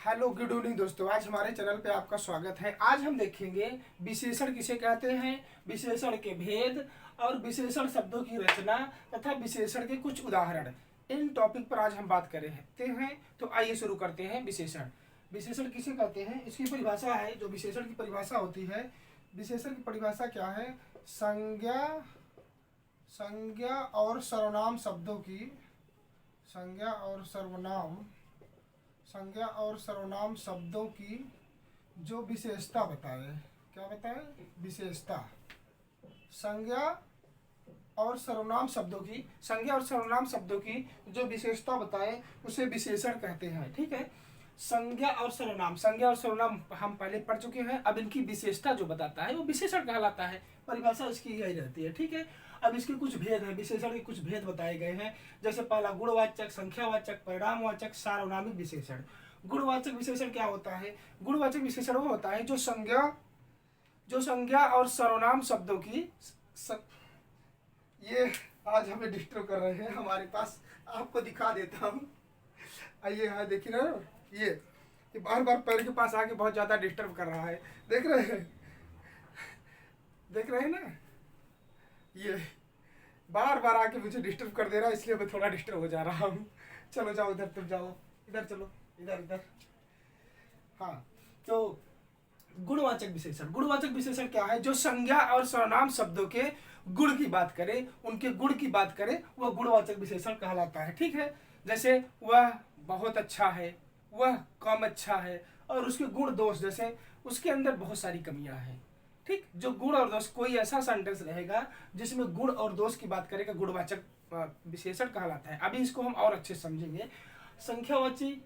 Hello good evening दोस्तों, आज हमारे चैनल पे आपका स्वागत है। आज हम देखेंगे विशेषण किसे कहते हैं, विशेषण के भेद और विशेषण शब्दों की रचना तथा विशेषण के कुछ उदाहरण। इन टॉपिक पर आज हम बात करते हैं। तो आइए शुरू करते हैं। विशेषण विशेषण किसे कहते हैं, इसकी परिभाषा है। जो विशेषण की परिभाषा होती है, विशेषण की परिभाषा क्या है? संज्ञा और सर्वनाम शब्दों की संज्ञा और सर्वनाम शब्दों की जो विशेषता बताए। क्या बताए? विशेषता। संज्ञा और सर्वनाम शब्दों की जो विशेषता बताए उसे विशेषण कहते हैं। ठीक है। संज्ञा और सर्वनाम हम पहले पढ़ चुके हैं। अब इनकी विशेषता जो बताता है वो विशेषण कहलाता है। परिभाषा इसकी यही रहती है। ठीक है। अब इसके कुछ भेद हैं, विशेषण के कुछ भेद बताए गए हैं। जैसे पहला गुणवाचक, संख्यावाचक, परिणामवाचक, सार्वनामिक विशेषण। गुणवाचक विशेषण क्या होता है? गुणवाचक विशेषण वो होता है जो संज्ञा और सर्वनाम शब्दों की ये आज हमें डिस्टर्ब कर रहे हैं हमारे पास। आपको दिखा देता हूँ। आइए, यहाँ देखिए ना, ये बार बार पैर के पास आके बहुत ज्यादा डिस्टर्ब कर रहा है। देख रहे हैं ना, ये बार बार आके मुझे डिस्टर्ब कर दे रहा है, इसलिए मैं थोड़ा डिस्टर्ब हो जा रहा हूँ। चलो जाओ इधर, तुम जाओ इधर, चलो इधर। हाँ, तो गुणवाचक विशेषण क्या है? जो संज्ञा और सर्वनाम शब्दों के गुण की बात करे, उनके गुण की बात करे, वह गुणवाचक विशेषण कहलाता है। ठीक है। जैसे वह बहुत अच्छा है, वह कम अच्छा है, और उसके गुण दोष, जैसे उसके अंदर बहुत सारी कमियां हैं। ठीक। जो गुण और दोष, कोई ऐसा सेंटेंस रहेगा जिसमें गुण और दोष की बात करेगा, गुणवाचक विशेषण कहलाता है। अभी इसको हम और अच्छे से समझेंगे। संख्यावाची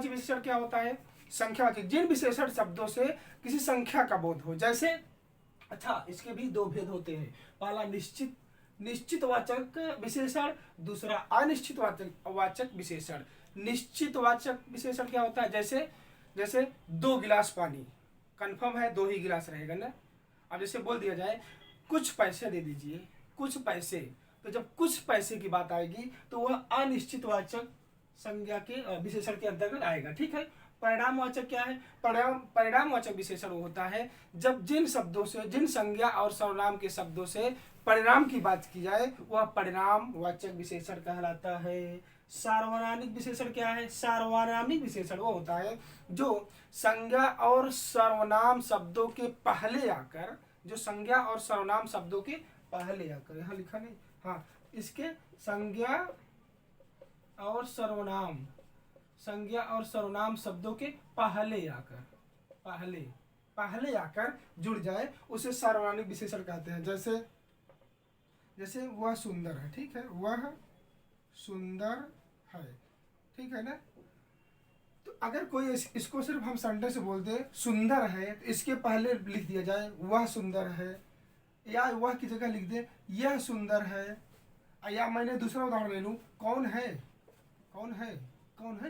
विशेषण क्या होता है? संख्यावाची जिन विशेषण शब्दों से किसी संख्या का बोध हो। जैसे, अच्छा, इसके भी दो भेद होते हैं। पहला निश्चितवाचक विशेषण, दूसरा अनिश्चित वाचक विशेषण। निश्चितवाचक विशेषण क्या होता है? जैसे 2 गिलास पानी, कंफर्म है 2 ही गिलास रहेगा ना। अब जैसे बोल दिया जाए कुछ पैसे दे दीजिए, कुछ पैसे, तो जब कुछ पैसे की बात आएगी तो वह अनिश्चितवाचक संज्ञा के विशेषण के अंतर्गत आएगा। ठीक है। परिणामवाचक क्या है? परिणामवाचक विशेषण वो होता है जब जिन संज्ञा और सर्वनाम के शब्दों से परिणाम की बात की जाए, वह परिणामवाचक विशेषण कहलाता है। सार्वनामिक विशेषण क्या है? सार्वनामिक विशेषण वो होता है जो संज्ञा और सर्वनाम शब्दों के पहले आकर, यहाँ लिखा नहीं, हाँ, इसके संज्ञा और सर्वनाम शब्दों के पहले आकर जुड़ जाए, उसे सार्वनामिक विशेषण कहते हैं। जैसे वह सुंदर है। ठीक है। वह सुंदर है। ठीक है ना। तो अगर कोई इसको सिर्फ हम सेंटेंस से बोल दे सुंदर है, तो इसके पहले लिख दिया जाए वह सुंदर है, या वह की जगह लिख दे यह सुंदर है। या मैंने दूसरा उदाहरण ले लूं, कौन है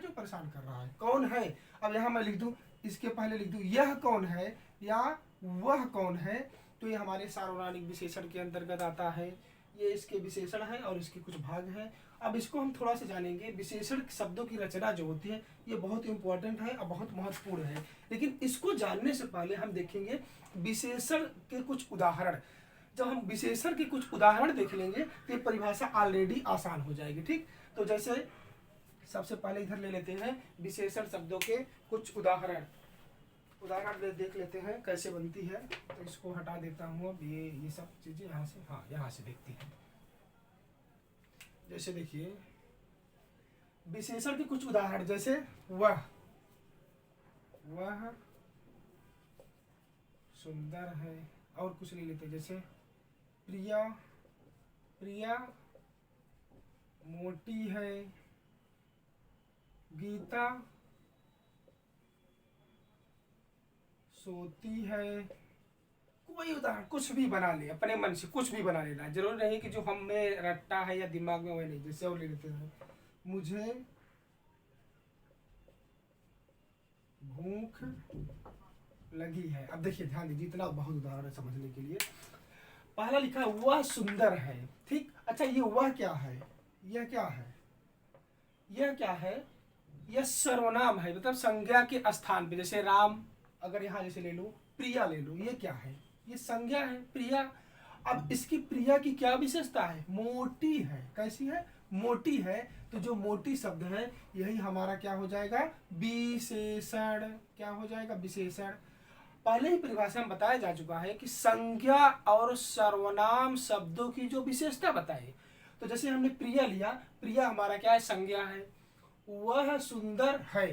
जो परेशान कर रहा है? कौन है। अब यहाँ मैं लिख दूं, इसके पहले लिख दूं यह कौन है या वह कौन है, तो ये हमारे सार्वनामिक विशेषण के अंतर्गत आता है। ये इसके विशेषण है और इसके कुछ भाग हैं। अब इसको हम थोड़ा सा जानेंगे। विशेषण शब्दों की रचना जो होती है ये बहुत इंपॉर्टेंट है और बहुत महत्वपूर्ण है। लेकिन इसको जानने से पहले हम देखेंगे विशेषण के कुछ उदाहरण। जब हम विशेषण के कुछ उदाहरण देख लेंगे तो ये परिभाषा ऑलरेडी आसान हो जाएगी। ठीक। तो जैसे सबसे पहले इधर ले लेते हैं विशेषण शब्दों के कुछ उदाहरण देख लेते हैं कैसे बनती है। तो इसको हटा देता हूँ। अब ये सब चीजें यहाँ से देखती हैं। जैसे देखिए विशेषण के कुछ उदाहरण, जैसे वह सुंदर है, और कुछ ले लेते, जैसे प्रिया मोटी है, गीता सोती है। कोई उदाहरण कुछ भी बना ले, अपने मन से कुछ भी बना लेना, जरूरी नहीं कि जो हम में रट्टा है या दिमाग में वही नहीं। जैसे और ले लेते हैं, मुझे भूख लगी है। अब देखिए, ध्यान दीजिए, इतना बहुत उदाहरण समझने के लिए। पहला लिखा है वह सुंदर है। ठीक। अच्छा, ये वह क्या है? यह क्या है? यह सर्वनाम है, मतलब संज्ञा के स्थान पे। जैसे राम, अगर यहाँ जैसे ले लो, प्रिया ले लो, ये क्या है, ये संज्ञा है प्रिया। अब इसकी प्रिया की क्या विशेषता है, मोटी है। कैसी है, मोटी है। तो जो मोटी शब्द है यही हमारा क्या हो जाएगा, विशेषण। क्या हो जाएगा, विशेषण। पहले ही परिभाषा में बताया जा चुका है कि संज्ञा और सर्वनाम शब्दों की जो विशेषता बताए। तो जैसे हमने प्रिया लिया, प्रिया हमारा क्या है, संज्ञा है। वह सुंदर है,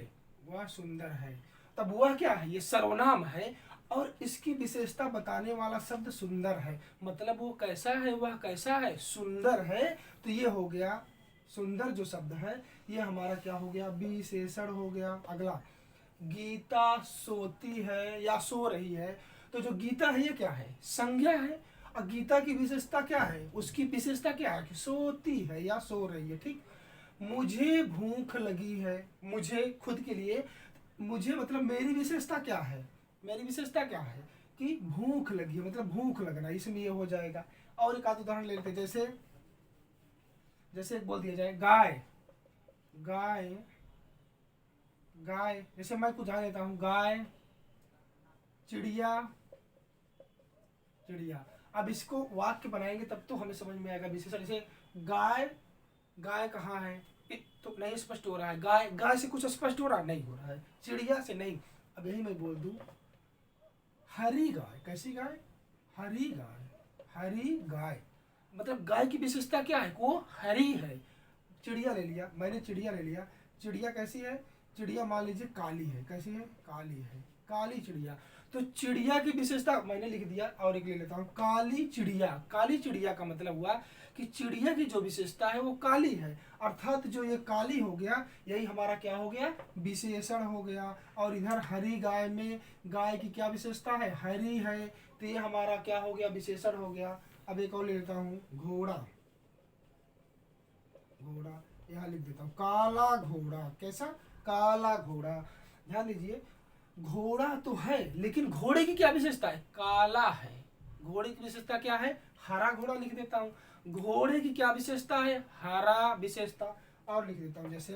वह सुंदर है। तब वह क्या है, ये सर्वनाम है और इसकी विशेषता बताने वाला शब्द सुंदर है। मतलब वो कैसा है, वह कैसा है, सुंदर है। तो ये हो गया सुंदर जो शब्द है, ये हमारा क्या हो गया, विशेषण हो गया। अगला, गीता सोती है या सो रही है। तो जो गीता है ये क्या है, संज्ञा है। और गीता की विशेषता क्या है, उसकी विशेषता क्या है कि सोती है या सो रही है। ठीक। मुझे भूख लगी है, मुझे खुद के लिए, मुझे मतलब मेरी विशेषता क्या है, मेरी विशेषता क्या है कि भूख लगी है, मतलब भूख लगना, इसमें ये हो जाएगा। और एक आध उदाहरण ले लेते हैं। जैसे जैसे बोल दिया जाए गाय, गाय गाय, जैसे मैं कुछ जान लेता हूँ, गाय, चिड़िया, चिड़िया। अब इसको वाक्य बनाएंगे तब तो हमें समझ में आएगा विशेषण। जैसे गाय, गाय कहाँ है, तो नहीं स्पष्ट हो रहा है। गाय, गाय से कुछ स्पष्ट हो रहा है, नहीं हो रहा है। चिड़िया से नहीं। अब यही मैं बोल दूं, हरी गाय। कैसी गाय, हरी गाय, हरी गाय। मतलब गाय की विशेषता क्या है, वो हरी है। चिड़िया ले लिया, मैंने चिड़िया ले लिया। चिड़िया कैसी है, चिड़िया मान लीजिए काली है। कैसी है, काली है, काली चिड़िया। तो चिड़िया की विशेषता मैंने लिख दिया। और एक ले लेता हूँ, काली चिड़िया। काली चिड़िया का मतलब हुआ कि चिड़िया की जो विशेषता है वो काली है, अर्थात जो ये काली हो गया, यही हमारा क्या हो गया, विशेषण हो गया। और इधर हरी गाय में गाय की क्या विशेषता है, हरी है, तो ये हमारा क्या हो गया, विशेषण हो गया। अब एक और ले लेता हूँ, घोड़ा, घोड़ा यहाँ लिख देता हूँ, काला घोड़ा। कैसा, काला घोड़ा। ध्यान दीजिए, घोड़ा तो है लेकिन घोड़े की क्या विशेषता है, काला है। घोड़े की विशेषता क्या है, हरा घोड़ा लिख देता हूँ। घोड़े की क्या विशेषता है, हरा विशेषता। और लिख देता हूँ, जैसे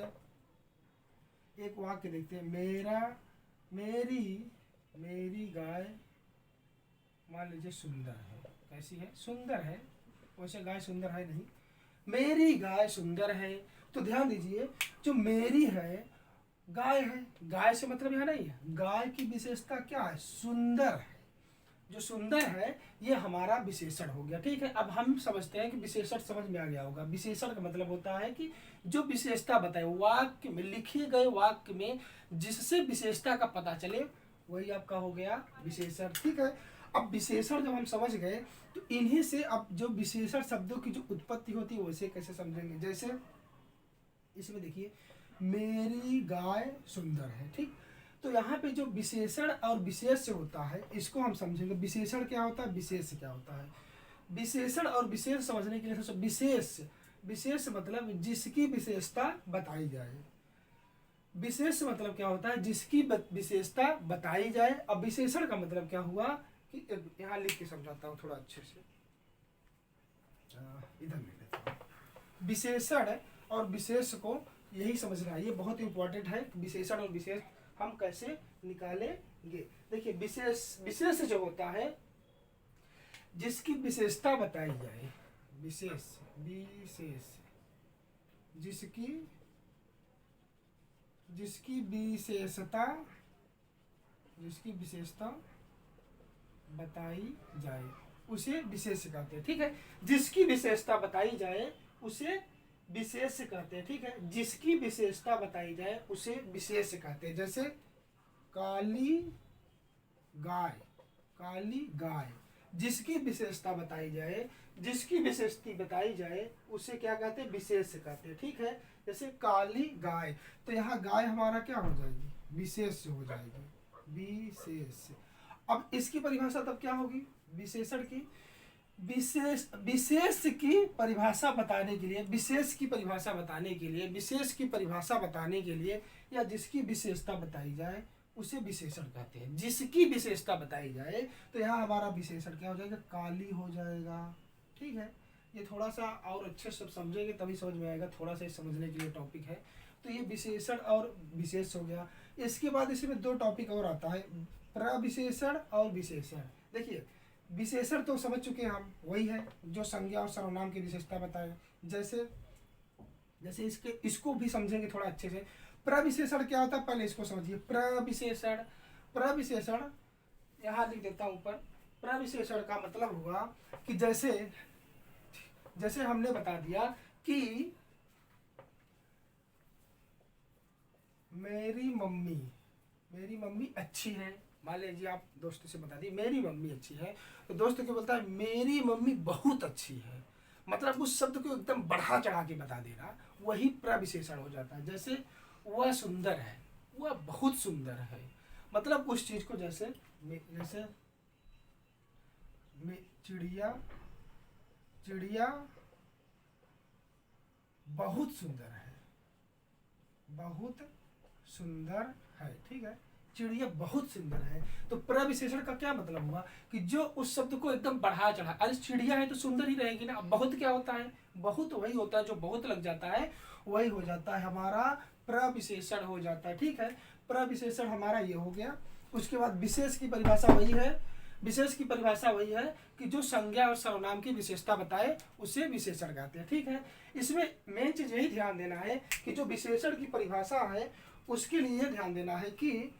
एक वाक्य देखते हैं, मेरा, मेरी, मेरी गाय मान लीजिए सुंदर है। कैसी है, सुंदर है। वैसे गाय सुंदर है नहीं, मेरी गाय सुंदर है। तो ध्यान दीजिए, जो मेरी है गाय है, गाय से मतलब यहाँ नहीं है, गाय की विशेषता क्या है, सुंदर है। जो सुंदर है ये हमारा विशेषण हो गया। ठीक है। अब हम समझते हैं कि विशेषण समझ में आ गया होगा। विशेषण का मतलब होता है कि जो विशेषता बताए वाक्य में, लिखे गए वाक्य में जिससे विशेषता का पता चले, वही आपका हो गया विशेषण। ठीक है। अब विशेषण जब हम समझ गए तो इन्हीं से अब जो विशेषण शब्दों की जो उत्पत्ति होती है वैसे कैसे समझेंगे। जैसे इसमें देखिए, मेरी गाय सुंदर है। ठीक। तो यहाँ पे जो विशेषण और विशेष होता है इसको हम समझेंगे। विशेषण क्या होता है, विशेष क्या होता है। विशेषण और विशेष समझने के लिए सबसे विशेष, विशेष मतलब जिसकी विशेषता बताई जाए। विशेष मतलब क्या होता है, जिसकी विशेषता बताई जाए। अब विशेषण का मतलब क्या हुआ कि यहाँ लिख के समझाता हूँ थोड़ा अच्छे से, इधर ले लेता हूँ। विशेषण और विशेष को यही समझना है, ये बहुत इंपॉर्टेंट है। विशेषण और विशेष हम कैसे निकालेंगे। देखिए, विशेष, विशेष जो होता है जिसकी विशेषता बताई जाए, विशेष, विशेष जिसकी, जिसकी विशेषता, जिसकी विशेषता बताई जाए उसे विशेष कहते हैं। ठीक है। जिसकी विशेषता बताई जाए उसे विशेष कहते हैं। ठीक है। जिसकी विशेषता बताई जाए उसे विशेष कहते हैं। जैसे काली गाय, काली गाय, जिसकी विशेषता बताई जाए, जिसकी विशेषता बताई जाए उसे क्या कहते हैं, विशेष कहते हैं। ठीक है। जैसे काली गाय, तो यहाँ गाय हमारा क्या हो जाएगी, विशेष हो जाएगी, विशेष। अब इसकी परिभाषा तब क्या होगी, विशेषण की, विशेष, विशेष की परिभाषा बताने के लिए, विशेष की परिभाषा बताने के लिए, विशेष की परिभाषा बताने के लिए या जिसकी विशेषता बताई जाए उसे विशेषण कहते हैं। जिसकी विशेषता बताई जाए तो यहाँ हमारा विशेषण क्या हो जाएगा, काली हो जाएगा। ठीक है। ये थोड़ा सा और अच्छे से समझेंगे तभी समझ में आएगा, थोड़ा सा समझने के लिए टॉपिक है। तो ये विशेषण और विशेष हो गया। इसके बाद इसमें दो टॉपिक और आता है, प्रविशेषण और विशेषण। देखिए विशेषण तो समझ चुके हैं हम, वही है जो संज्ञा और सर्वनाम की विशेषता बताए। जैसे जैसे इसको भी समझेंगे थोड़ा अच्छे से। प्रविशेषण क्या होता है पहले इसको समझिए। प्रविशेषण, प्रविशेषण यहाँ लिख देता हूँ ऊपर। प्रविशेषण का मतलब हुआ कि जैसे जैसे हमने बता दिया कि मेरी मम्मी अच्छी है। मान लीजिए आप दोस्तों से बता दी मेरी मम्मी अच्छी है, तो दोस्त क्या बोलता है मेरी मम्मी बहुत अच्छी है। मतलब उस शब्द को एकदम बढ़ा चढ़ा के बता देना, वही प्रविशेषण हो जाता है। जैसे वह सुंदर है, वह बहुत सुंदर है, मतलब उस चीज को जैसे जैसे चिड़िया चिड़िया बहुत सुंदर है, बहुत सुंदर है, ठीक है, चिड़िया बहुत सुंदर है। तो प्रविशेषण का क्या मतलब हुआ कि जो उस शब्द को एकदम बढ़ा चढ़ा, अरे चिड़िया है तो सुंदर ही रहेगी ना। बहुत क्या होता है, बहुत वही होता है जो बहुत लग जाता है, वही हो जाता है हमारा प्रविशेषण हो जाता है, ठीक है। प्रविशेषण हमारा ये हो गया। उसके बाद विशेष की परिभाषा वही है, विशेष की परिभाषा वही है कि जो संज्ञा और सर्वनाम की विशेषता बताए उसे विशेषण कहते हैं, ठीक है। इसमें मेन चीज यही ध्यान देना है कि जो विशेषण की परिभाषा है उसके लिए ध्यान देना है कि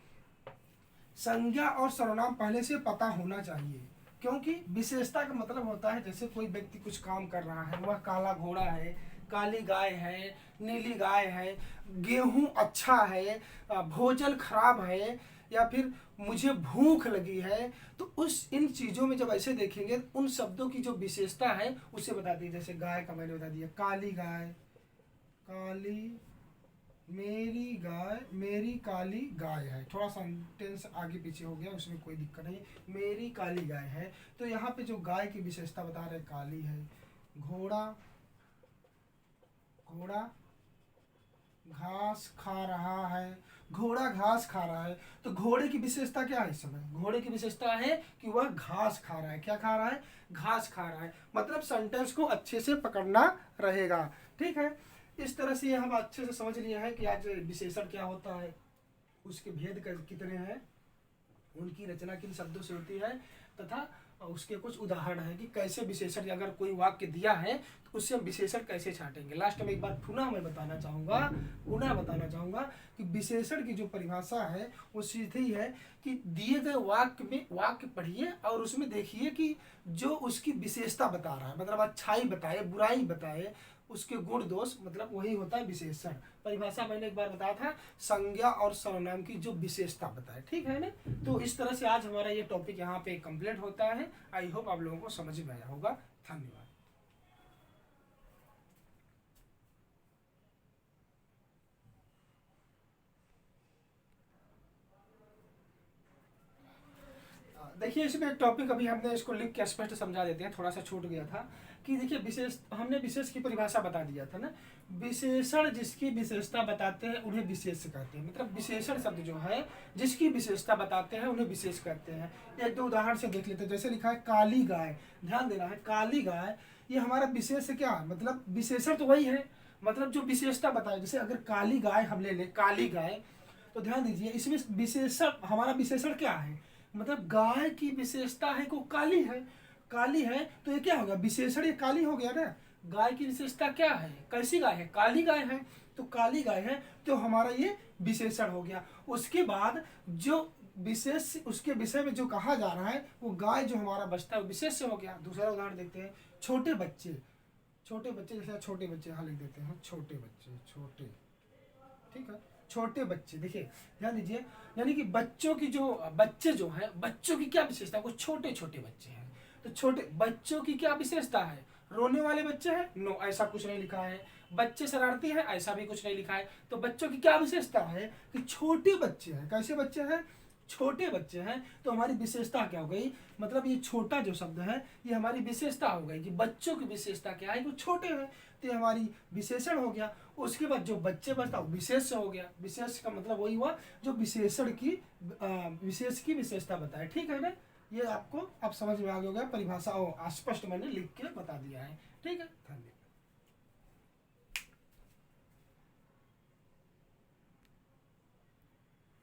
संज्ञा और सर्वनाम पहले से पता होना चाहिए। क्योंकि विशेषता का मतलब होता है जैसे कोई व्यक्ति कुछ काम कर रहा है, वह काला घोड़ा है, काली गाय है, नीली गाय है, गेहूं अच्छा है, भोजन खराब है, या फिर मुझे भूख लगी है, तो उस इन चीज़ों में जब ऐसे देखेंगे उन शब्दों की जो विशेषता है उसे बता दी। जैसे गाय का मैंने बता दिया, काली गाय, काली मेरी गाय, मेरी काली गाय है, थोड़ा सा सेंटेंस आगे पीछे हो गया, उसमें कोई दिक्कत नहीं, मेरी काली गाय है। तो यहाँ पे जो गाय की विशेषता बता रहे काली है। घोड़ा, घोड़ा घास खा रहा है, घोड़ा घास खा रहा है, तो घोड़े की विशेषता क्या है इस समय, घोड़े की विशेषता है कि वह घास खा रहा है। क्या खा रहा है, घास खा रहा है। मतलब सेंटेंस को अच्छे से पकड़ना रहेगा, ठीक है। इस तरह से हम अच्छे से समझ लिए हैं कि आज विशेषण क्या होता है, उसके भेद कितने हैं, उनकी रचना किन शब्दों से होती है, तथा उसके कुछ उदाहरण हैं कि कैसे विशेषण, अगर कोई वाक्य दिया है तो उससे हम विशेषण कैसे छांटेंगे। लास्ट में एक बार पुनः मैं बताना चाहूँगा कि विशेषण की जो परिभाषा है वो सीधी है कि दिए गए वाक्य में वाक्य पढ़िए और उसमें देखिए कि जो उसकी विशेषता बता रहा है, मतलब अच्छाई बताए, बुराई बताए, उसके गुण दोष, मतलब वही होता है विशेषण। परिभाषा मैंने एक बार बताया था, संज्ञा और सर्वनाम की जो विशेषता बताए, ठीक है ना। तो इस तरह से आज हमारा ये टॉपिक यहाँ पे कंप्लीट होता है। आई होप आप लोगों को समझ में आया होगा। धन्यवाद। देखिए इसमें एक टॉपिक अभी हमने इसको लिख के स्पष्ट समझा देते हैं, थोड़ा सा छूट गया था कि देखिए विशेष, हमने विशेष की परिभाषा बता दिया था ना। विशेषण जिसकी विशेषता बताते हैं उन्हें विशेष कहते हैं। मतलब विशेषण शब्द जो है जिसकी विशेषता बताते हैं उन्हें विशेष कहते हैं। एक दो उदाहरण से देख लेते हैं। जैसे लिखा है काली गाय, ध्यान देना है, काली गाय, ये हमारा विशेष क्या है, मतलब विशेषण तो वही है, मतलब जो विशेषता बताए। जैसे अगर काली गाय हम ले लें, काली गाय, तो ध्यान दीजिए इसमें विशेषण, हमारा विशेषण क्या है, मतलब गाय की विशेषता है को काली है, काली है, तो ये क्या होगा, विशेषण ये काली हो गया ना। गाय की विशेषता क्या है, कैसी गाय है, काली गाय है, तो काली गाय है, तो हमारा ये विशेषण हो गया। उसके बाद जो विशेष, उसके विषय में जो कहा जा रहा है वो गाय जो हमारा बचता है विशेष हो गया। दूसरा उदाहरण देखते हैं, छोटे बच्चे, छोटे बच्चे, जैसे छोटे बच्चे यहाँ लिख देते हैं, छोटे बच्चे, छोटे, ठीक है, छोटे बच्चे। देखिए ध्यान दीजिए, यानी कि बच्चों की जो, बच्चे जो है, बच्चों की क्या विशेषता, वो छोटे छोटे बच्चे हैं, तो छोटे बच्चों की क्या विशेषता है, रोने वाले बच्चे हैं, नो ऐसा कुछ नहीं लिखा है। बच्चे शरारती हैं, ऐसा भी कुछ नहीं लिखा है। तो बच्चों की क्या विशेषता है कि छोटे बच्चे हैं। कैसे बच्चे हैं, छोटे बच्चे हैं, तो हमारी विशेषता क्या हो गई, मतलब ये छोटा जो शब्द है ये हमारी विशेषता हो गई कि बच्चों की विशेषता क्या है, वो छोटे हैं, तो ये हमारी विशेषण हो गया। उसके बाद जो बच्चे बचता विशेष हो गया। विशेष का मतलब वही हुआ जो विशेषण की, विशेष की विशेषता बताए, ठीक है ना। ये आपको अब समझ में आ गया होगा, परिभाषा स्पष्ट मैंने लिख के बता दिया है, ठीक है। धन्यवाद।